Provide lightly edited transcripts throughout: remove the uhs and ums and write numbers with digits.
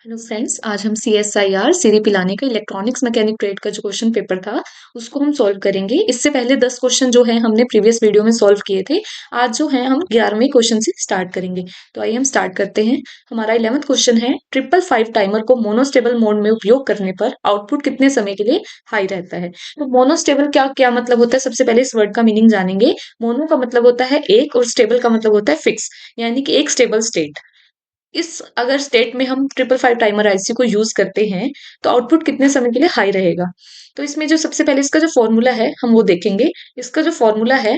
Hello friends, आज हम CSIR सीरी पिलानी का इलेक्ट्रॉनिक्स मैकेनिक ट्रेड का जो क्वेश्चन पेपर था उसको हम सॉल्व करेंगे। इससे पहले 10 क्वेश्चन जो है हमने प्रीवियस वीडियो में सॉल्व किए थे। आज जो है हम 11वें क्वेश्चन से स्टार्ट करेंगे। तो आइए हम स्टार्ट करते हैं। हमारा 11वां क्वेश्चन है, 555 टाइमर को मोनोस्टेबल मोड में उपयोग करने पर आउटपुट कितने समय के लिए हाई रहता है। तो मोनोस्टेबल क्या क्या मतलब होता है, सबसे पहले इस वर्ड का मीनिंग जानेंगे। मोनो का मतलब होता है एक और स्टेबल का मतलब होता है फिक्स, यानी कि एक स्टेबल स्टेट। इस अगर स्टेट में हम 555 टाइमर आईसी को यूज करते हैं तो आउटपुट कितने समय के लिए हाई रहेगा। तो इसमें जो सबसे पहले इसका जो फॉर्मूला है हम वो देखेंगे। इसका जो फॉर्मूला है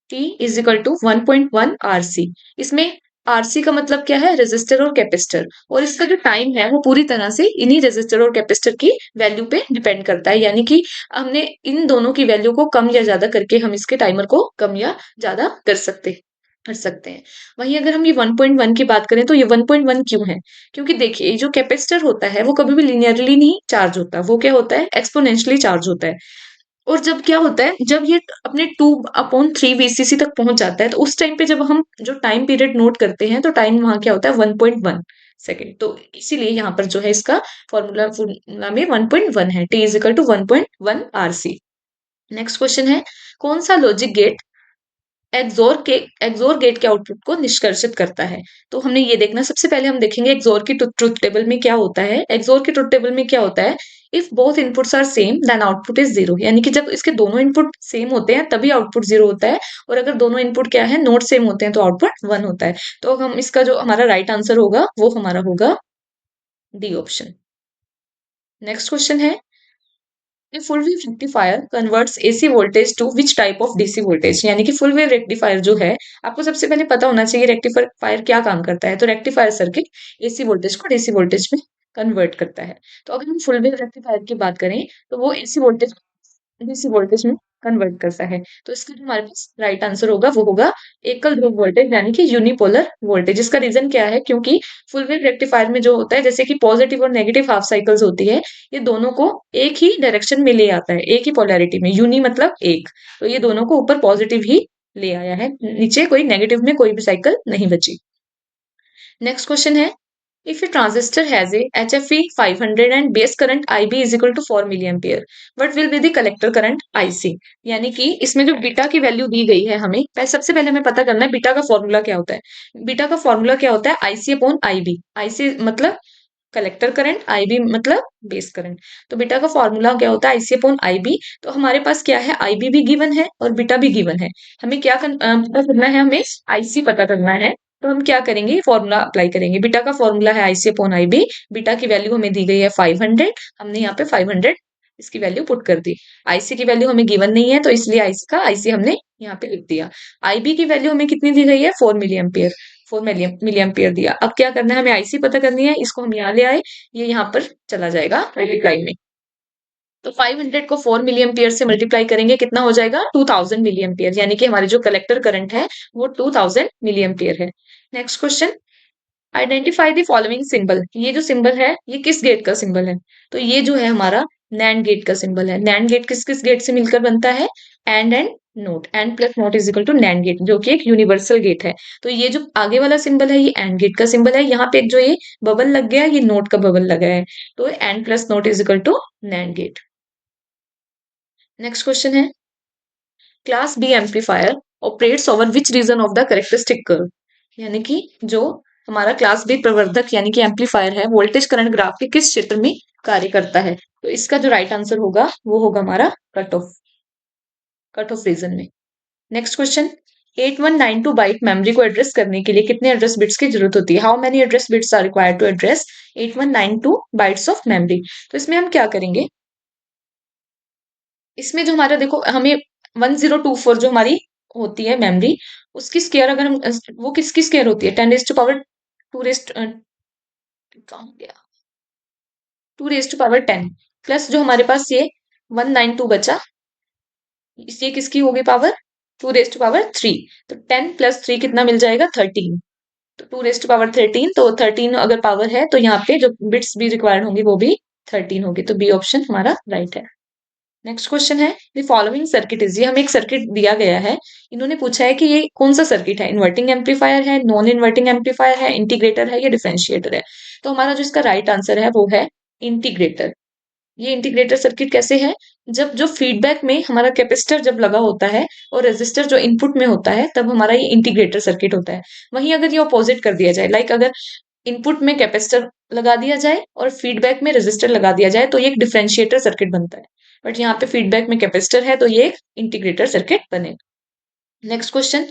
T is equal to 1.1 RC। इसमें RC का मतलब क्या है, रेजिस्टर और कैपेसिटर, और इसका जो टाइम है वो पूरी तरह से इन्हीं रेजिस्टर और कैपेसिटर की वैल्यू पे डिपेंड करता है। यानी कि हमने इन दोनों की वैल्यू को कम या ज्यादा करके हम इसके टाइमर को कम या ज्यादा कर सकते हैं। वहीं अगर हम ये 1.1 की बात करें तो ये 1.1 क्यों है, क्योंकि देखिए जो कैपेसिटर होता है वो कभी भी लिनियरली नहीं चार्ज होता, वो क्या होता है, एक्सपोनेंशियली चार्ज होता है। और जब क्या होता है, जब ये अपने 2/3 VCC तक पहुंच जाता है तो उस टाइम पे जब हम जो टाइम पीरियड नोट करते हैं तो टाइम वहां क्या होता है, 1.1 सेकेंड। तो इसीलिए यहाँ पर जो है इसका फॉर्मूला में 1.1 है, T is equal to 1.1 RC। Next question है, कौन सा लॉजिक गेट एक्सोर गेट के आउटपुट को निष्कर्षित करता है। तो हमने ये देखना, सबसे पहले हम देखेंगे एक्सोर की ट्रुथ टेबल में क्या होता है। एक्सोर की ट्रुथ टेबल में क्या होता है, if both inputs are same then output is zero, यानी कि जब इसके दोनों इनपुट सेम होते हैं तभी आउटपुट जीरो होता है। और अगर दोनों इनपुट क्या है, नोट सेम होते हैं तो आउटपुट 1 होता है। तो हम इसका जो हमारा राइट आंसर होगा वो हमारा होगा डी ऑप्शन। नेक्स्ट क्वेश्चन है, A full wave rectifier converts AC voltage to which type of DC voltage। यानी कि फुल वेव रेक्टिफायर जो है, आपको सबसे पहले पता होना चाहिए रेक्टिफायर क्या काम करता है। तो रेक्टिफायर सर्किट AC वोल्टेज को DC वोल्टेज में कन्वर्ट करता है। तो अगर हम फुल वेव रेक्टिफायर की बात करें तो वो AC वोल्टेज डीसी वोल्टेज में कन्वर्ट करता है। तो इसका जो हमारे पास राइट आंसर होगा वो होगा एकल ध्रुव वोल्टेज, यानी कि यूनिपोलर वोल्टेज। इसका रीजन क्या है, क्योंकि फुल वेव रेक्टिफायर में जो होता है, जैसे कि पॉजिटिव और नेगेटिव हाफ साइकिल्स होती है, ये दोनों को एक ही डायरेक्शन में ले आता है, एक ही पोलैरिटी में। यूनि मतलब एक, तो ये दोनों को ऊपर पॉजिटिव ही ले आया है, नीचे कोई नेगेटिव में कोई भी साइकिल नहीं बची। नेक्स्ट क्वेश्चन है, if a transistor has a HFE 500 and base current IB is equal to 4 milliampere, what will be the collector current IC। यानी कि इसमें जो बीटा की वैल्यू दी गई है हमें, सबसे पहले हमें पता करना है बीटा का फॉर्मूला क्या होता है। बीटा का फॉर्मूला क्या होता है, IC अपॉन IB। IC मतलब कलेक्टर करंट, IB मतलब बेस करंट। तो बीटा का फॉर्मूला क्या होता है, IC अपॉन IB। तो हमारे पास क्या है, IB भी गिवन है और बीटा भी गिवन है। हमें क्या पता करना है, हमें IC पता करना है। तो हम क्या करेंगे, फॉर्मूला अप्लाई करेंगे। बीटा का फॉर्मूला है IC अपॉन IB। बीटा की वैल्यू हमें दी गई है 500, हमने यहाँ पे 500 इसकी वैल्यू पुट कर दी। IC की वैल्यू हमें गिवन नहीं है तो इसलिए IC हमने यहाँ पे लिख दिया। IB की वैल्यू हमें कितनी दी गई है, 4 मिली एम्पियर। 4 मिली एम्पियर दिया। अब क्या करना है, हमें IC पता करनी है, इसको हम यहाँ ले आए, ये यहाँ पर चला जाएगा मल्टीप्लाई में। तो 500 को 4 मिली एम्पियर से मल्टीप्लाई करेंगे, कितना हो जाएगा, 2000 मिली एम्पियर। यानी कि हमारे जो कलेक्टर करंट है वो 2000 मिली एम्पियर है। Next question, identify the following symbol. ये जो सिंबल है ये किस गेट का सिंबल है। तो ये जो है हमारा नैंड गेट का सिंबल है। नैंड गेट किस किस गेट से मिलकर बनता है, AND NOT. AND plus NOT is equal to NAND gate, जो कि एक यूनिवर्सल गेट है। तो ये जो आगे वाला सिंबल है ये एंड गेट का सिंबल है। यहाँ पे एक जो ये बबल लग गया, ये नोट का बबल लगा है। तो AND plus NOT is equal to NAND gate. Next question है, class B amplifier operates over which region of the characteristic curve. यानी कि जो हमारा क्लास बी प्रवर्धक यानी कि एम्पलीफायर है, वोल्टेज करंट ग्राफ के किस क्षेत्र में कार्य करता है। तो इसका जो राइट आंसर होगा वो होगा हमारा कट ऑफ रीजन में। नेक्स्ट क्वेश्चन, 8192 बाइट मेमोरी को एड्रेस करने के लिए कितने एड्रेस बिट्स की जरूरत होती है। How many address bits are required to address 8192 bytes of memory. तो इसमें हम क्या करेंगे, इसमें जो हमारा देखो हमें 1024 जो हमारी होती है मेमोरी, उसकी स्केयर अगर हम वो किसकी स्केयर होती है, 10 रेज टू पावर 2 रेज कहाँ गया 2 रेज टू पावर 10 प्लस जो हमारे पास ये 192 बचा, ये किसकी होगी पावर, 2 रेज टू पावर 3। तो 10 प्लस 3 कितना मिल जाएगा, 13। तो 2 रेज टू पावर 13, तो 13 अगर पावर है तो यहाँ पे जो बिट्स भी रिक्वायर्ड होंगी वो भी 13 होगी। तो बी ऑप्शन हमारा राइट है। नेक्स्ट क्वेश्चन है, द फॉलोइंग सर्किट इज। ये हमें एक सर्किट दिया गया है, इन्होंने पूछा है कि ये कौन सा सर्किट है, इन्वर्टिंग एम्पलीफायर है, नॉन इन्वर्टिंग एम्पलीफायर है, इंटीग्रेटर है या डिफरेंशिएटर है। तो हमारा जो इसका राइट आंसर है वो है इंटीग्रेटर। ये इंटीग्रेटर सर्किट कैसे है? जब जो फीडबैक में हमारा कैपेसिटर जब लगा होता है और रेजिस्टर जो इनपुट में होता है, तब हमारा ये इंटीग्रेटर सर्किट होता है। वहीं अगर ये ऑपोजिट कर दिया जाए, लाइक अगर इनपुट में कैपेसिटर लगा दिया जाए और फीडबैक में रेजिस्टर लगा दिया जाए, तो ये एक डिफरेंशिएटर सर्किट बनता है। बट यहाँ पे फीडबैक में कैपेसिटर है, तो ये एक इंटीग्रेटर सर्किट बने। नेक्स्ट क्वेश्चन,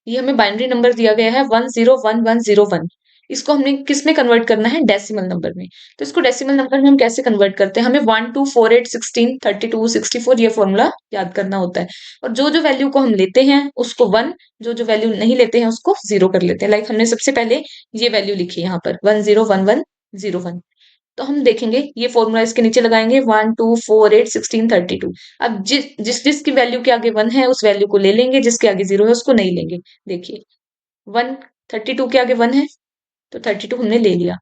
ये हमें बाइनरी नंबर दिया गया है 101101। इसको हमने किस में कन्वर्ट करना है? डेसिमल नंबर में। तो इसको डेसिमल नंबर में हम कैसे कन्वर्ट करते हैं? हमें 1 2 4 8 16 32 64 ये फॉर्मूला याद करना होता है। और जो जो वैल्यू को हम लेते हैं उसको 1, जो जो वैल्यू नहीं लेते हैं उसको 0 कर लेते हैं। लाइक हमने सबसे पहले ये वैल्यू लिखी है यहाँ पर 101101। तो हम देखेंगे ये फॉर्मूला इसके नीचे लगाएंगे 1 2 4 8 16 32। अब जिसकी वैल्यू के आगे 1 है उस वैल्यू को ले लेंगे, जिसके आगे 0 है उसको नहीं लेंगे। देखिए 1 32 के आगे 1 है तो 32 हमने ले लिया।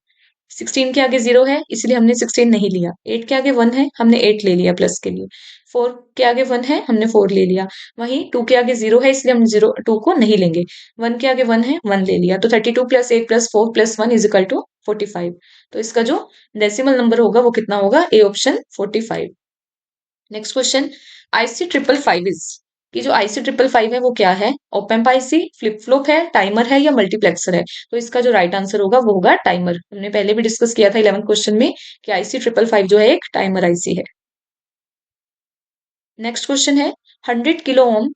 16 के आगे 0 है इसलिए हमने 16 नहीं लिया। 8 के आगे 1 है हमने 8 ले लिया प्लस के लिए। 4 के आगे 1 है हमने 4 ले लिया। वहीं 2 के आगे 0 है इसलिए हम 2 को नहीं लेंगे। 1 के आगे 1 है 1 ले लिया। तो 32 plus 8 plus 4 plus 1 is equal to 45। तो इसका जो डेसिमल नंबर होगा वो कितना होगा? A option 45। Next question, IC 555 is, कि जो आईसी 555 है वो क्या है? ओपन आईसी, फ्लिप फ्लॉप है, टाइमर है या मल्टीप्लेक्सर है? तो इसका जो राइट आंसर होगा वो होगा टाइमर। हमने पहले भी डिस्कस किया था 11th क्वेश्चन में कि आईसी 555 जो है एक टाइमर आईसी है। नेक्स्ट क्वेश्चन है 100 किलो ओम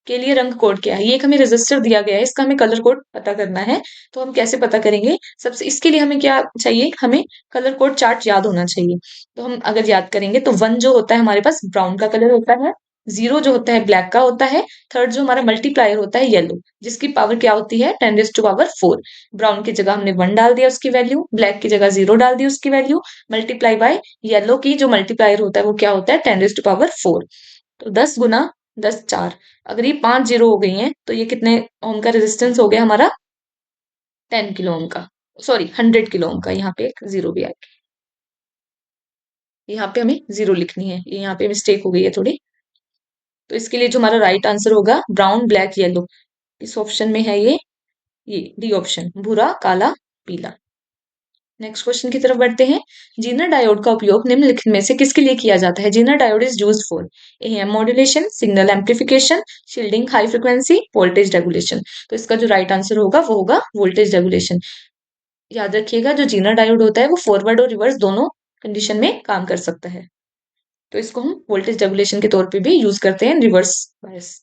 के लिए रंग कोड क्या है? ये एक हमें रेजिस्टर दिया गया है, इसका हमें कलर कोड पता करना है। तो हम कैसे पता करेंगे? सबसे इसके लिए हमें क्या चाहिए? हमें कलर कोड चार्ट याद होना चाहिए। तो हम अगर याद करेंगे तो 1 जो होता है हमारे पास ब्राउन का कलर होता है, 0 जो होता है ब्लैक का होता है, थर्ड जो हमारा मल्टीप्लायर होता है येलो, जिसकी पावर क्या होती है? 10 रेज़ टू पावर 4। ब्राउन की जगह हमने 1 डाल दिया उसकी वैल्यू, ब्लैक की जगह 0 डाल दी उसकी वैल्यू, मल्टीप्लाई बाय येलो की जो मल्टीप्लायर होता है वो क्या होता है? 10 रेज़ टू पावर 4। तो 10 गुना 10 4। अगर ये 5 जीरो हो गई हैं तो ये कितने ओम का रेजिस्टेंस हो गया हमारा? 10 किलो ओम का, सॉरी 100 किलो ओम का। यहाँ पे एक जीरो भी आ गया, यहाँ पे हमें जीरो लिखनी है, ये यहाँ पे मिस्टेक हो गई है थोड़ी। तो इसके लिए जो हमारा राइट आंसर होगा ब्राउन ब्लैक येलो, इस ऑप्शन में है ये डी ऑप्शन, भूरा काला पीला। नेक्स्ट क्वेश्चन की तरफ बढ़ते हैं। जीनर डायोड का उपयोग निम्नलिखित में से किसके लिए किया जाता है? Zener diode is used for am modulation, signal amplification, shielding high frequency, voltage regulation. तो इसका जो राइट आंसर होगा वो होगा वोल्टेज रेगुलेशन। याद रखिएगा जो जीनर डायोड होता है वो फॉरवर्ड और रिवर्स दोनों कंडीशन में काम कर सकता है। तो इसको हम वोल्टेज रेगुलेशन के तौर पे भी यूज करते हैं, रिवर्स बायस।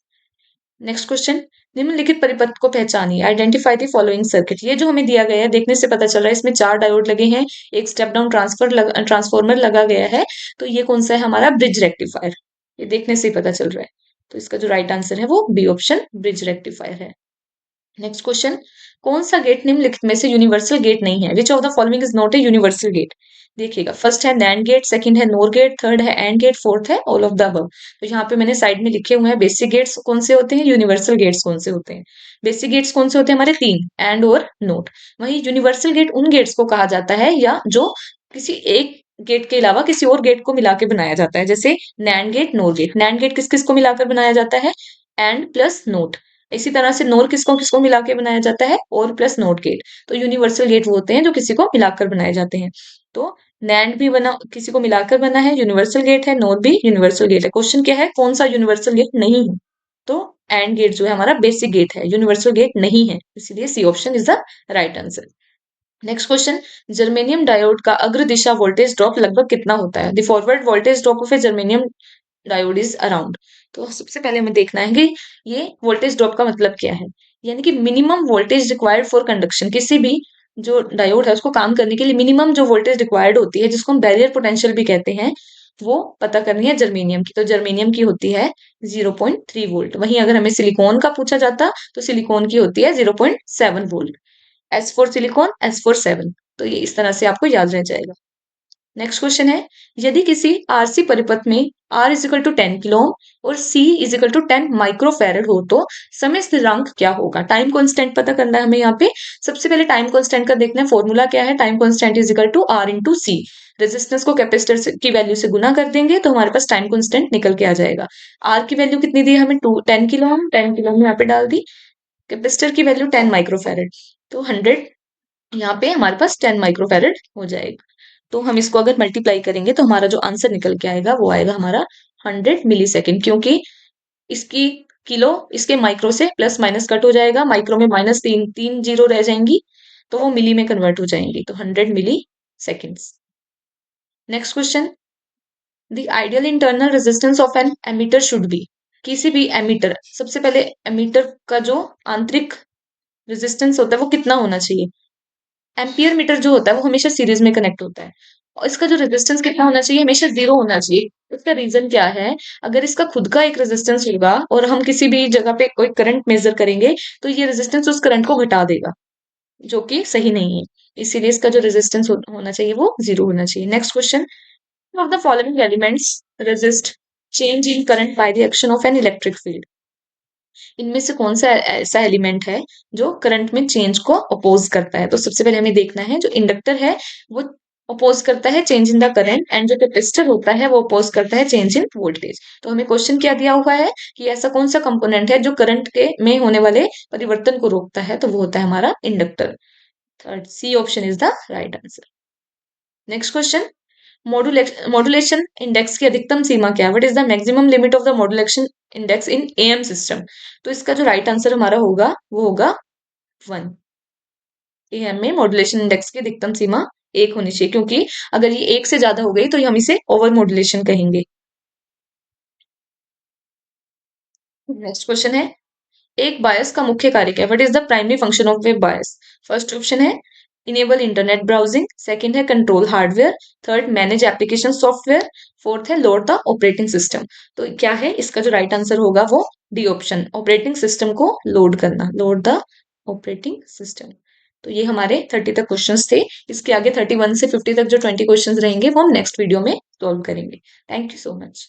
नेक्स्ट क्वेश्चन, निम्नलिखित परिपथ को पहचानिए, आइडेंटिफाई द फॉलोइंग सर्किट। ये जो हमें दिया गया है देखने से पता चल रहा है इसमें 4 डायोड लगे हैं, एक स्टेप डाउन ट्रांसफॉर्मर लगा गया है। तो ये कौन सा है? हमारा ब्रिज रेक्टिफायर। ये देखने से ही पता चल रहा है। तो इसका जो राइट आंसर है वो बी ऑप्शन, ब्रिज रेक्टिफायर है। नेक्स्ट क्वेश्चन, कौन सा गेट निम्नलिखित में से यूनिवर्सल गेट नहीं है? Which of the following is not a universal gate? देखिएगा, फर्स्ट है नैंड गेट, सेकंड है नोर गेट, थर्ड है एंड गेट, फोर्थ है ऑल ऑफ द अबव। तो यहाँ पे मैंने साइड में लिखे हुए हैं बेसिक गेट्स कौन से होते हैं, यूनिवर्सल गेट्स कौन से होते हैं। बेसिक गेट्स कौन से होते हैं हमारे? 3, एंड और नोट। वहीं यूनिवर्सल गेट उन गेट्स को कहा जाता है या जो किसी एक गेट के अलावा किसी और गेट को मिला के बनाया जाता है, जैसे NAND gate, NOR gate. NAND gate किस किस को मिलाकर बनाया जाता है? AND plus NOT. इसी तरह से नोर किसको किसको मिला के बनाया जाता है? और प्लस नोट गेट। तो यूनिवर्सल गेट वो होते हैं जो किसी को मिलाकर बनाए जाते हैं। तो नैंड भी बना किसी को मिलाकर बना है, यूनिवर्सल गेट है, नोर भी यूनिवर्सल गेट है। क्वेश्चन क्या है? कौन सा यूनिवर्सल गेट नहीं है? तो एंड गेट जो है हमारा बेसिक गेट है, यूनिवर्सल गेट नहीं है, इसलिए C option is the right answer. Next question, germanium diode का अग्र दिशा वोल्टेज ड्रॉप लगभग कितना होता है? The forward voltage drop of a germanium diode is around. तो सबसे पहले हमें देखना है कि ये वोल्टेज ड्रॉप का मतलब क्या है। यानी कि minimum voltage required for conduction, किसी भी जो डायोड है उसको काम करने के लिए मिनिमम जो वोल्टेज रिक्वायर्ड होती है, जिसको हम बैरियर पोटेंशियल भी कहते हैं, वो पता करनी है जर्मेनियम की। तो जर्मेनियम की होती है 0.3 वोल्ट। वहीं अगर हमें सिलिकॉन का पूछा जाता तो सिलिकॉन की होती है 0.7 volt. S for silicon, S for 7। तो ये इस तरह से आपको याद रह जाएगा। नेक्स्ट क्वेश्चन है, यदि किसी आरसी परिपथ में R is equal to 10 kilo और C is equal to 10 microfarad हो तो समय स्थिरांक क्या होगा? टाइम कांस्टेंट पता करना है हमें यहाँ पे। सबसे पहले टाइम कांस्टेंट का देखना है, फॉर्मूला क्या है? Time constant is equal to R into C. Resistance को कैपेसिटर की वैल्यू से गुना कर देंगे तो हमारे पास टाइम कांस्टेंट निकल के आ जाएगा। R की वैल्यू कितनी दी है हमें? 10 किलो, 10 किलो यहाँ पे डाल दी। कैपेसिटर की वैल्यू 10 माइक्रोफेरेड, तो 100 यहाँ पे हमारे पास 10 माइक्रोफैरड हो जाएगा। तो हम इसको अगर मल्टीप्लाई करेंगे तो हमारा जो आंसर निकल के आएगा वो आएगा हमारा 100 मिली सेकेंड, क्योंकि इसकी किलो इसके माइक्रो से प्लस माइनस कट हो जाएगा, माइक्रो में माइनस तीन तीन जीरो रह जाएंगी, तो वो मिली में कन्वर्ट हो जाएंगी, तो 100 milliseconds. Next question, the ideal internal resistance of an ammeter should be. किसी भी एमीटर, सबसे पहले एमीटर का जो आंतरिक रेजिस्टेंस होता है वो कितना होना चाहिए। एम्पियर मीटर जो होता है वो हमेशा सीरीज में कनेक्ट होता है, और इसका जो रेजिस्टेंस कितना होना चाहिए, हमेशा जीरो होना चाहिए। इसका रीजन क्या है, अगर इसका खुद का एक रेजिस्टेंस होगा और हम किसी भी जगह पे कोई करंट मेजर करेंगे तो ये रेजिस्टेंस उस करंट को घटा देगा, जो कि सही नहीं है। इसीलिए इसका जो रेजिस्टेंस होना चाहिए वो जीरो होना चाहिए। Next question, of the following elements resist change in current by the action of an electric field. इनमें से कौन सा ऐसा एलिमेंट है जो करंट में चेंज को अपोज करता है। तो सबसे पहले हमें देखना है जो इंडक्टर है वो अपोज करता है change in the current, and जो कैपेसिटर होता है वो अपोज करता है चेंज इन वोल्टेज। तो हमें क्वेश्चन क्या दिया हुआ है कि ऐसा कौन सा कंपोनेंट है जो करंट के में होने वाले परिवर्तन को रोकता है, तो वो होता है हमारा inductor. Third C option is the right answer. Next question, modulation index की अधिकतम सीमा क्या है। What is the maximum limit of the modulation index in AM system. तो इसका जो राइट आंसर हमारा होगा वो होगा 1। एएम में मॉड्यूलेशन इंडेक्स की अधिकतम सीमा 1 होनी चाहिए, क्योंकि अगर ये 1 से ज्यादा हो गई तो हम इसे ओवर मॉड्यूलेशन कहेंगे। नेक्स्ट क्वेश्चन है, एक बायस का मुख्य कार्य क्या है। What is the primary function of A bias. First option है इनेबल इंटरनेट ब्राउजिंग, सेकंड है control hardware, third manage application software, fourth है लोड द ऑपरेटिंग सिस्टम। तो क्या है इसका जो राइट आंसर होगा वो डी ऑप्शन, ऑपरेटिंग सिस्टम को लोड करना, लोड द ऑपरेटिंग सिस्टम। तो ये हमारे 30 तक क्वेश्चंस थे। इसके आगे 31 से 50 तक जो 20 क्वेश्चंस रहेंगे वो हम नेक्स्ट वीडियो में सॉल्व करेंगे। Thank you so much.